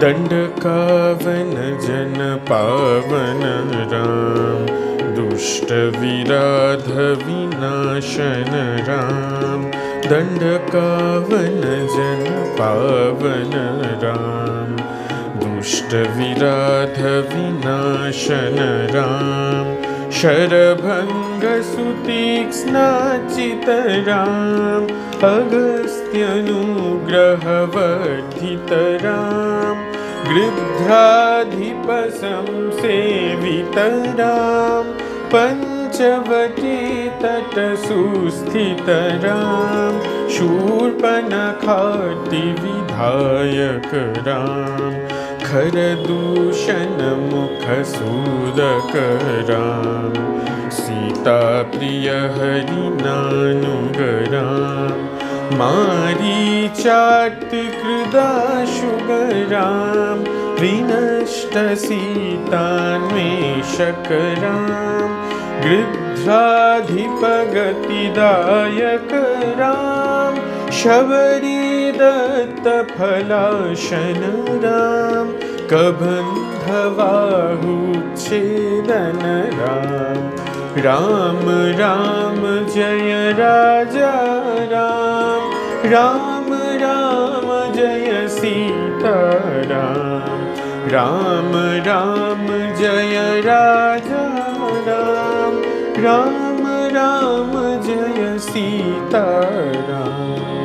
दंडकावन जन पावन राम, दुष्ट विराध विनाशन राम। दंडकावन जन पावन राम, दुष्ट विराध विनाशन राम। शरभंग सुतीक्ष्णाचित राम, अगस्त्यनुग्रहवर्धित राम। गृध्राधिप संसेवित राम, पंचवटी तट सुस्थित राम। शूर्पणखाति विधायक राम, खरदूषण मुख सूदक राम। सीता प्रिय हरिनानुग राम, मारीचात कृदाशुग राम। विनष्ट सीतान्वेषक राम, गृध्राधिप गतिदायक राम। शबरी दत्त फलाशन राम, कबंधबाहुच्छेदन राम। राम राम जय राजा राम, राम राम जय सीता राम। राम राम जय राजा राम, राम राम जय सीता राम।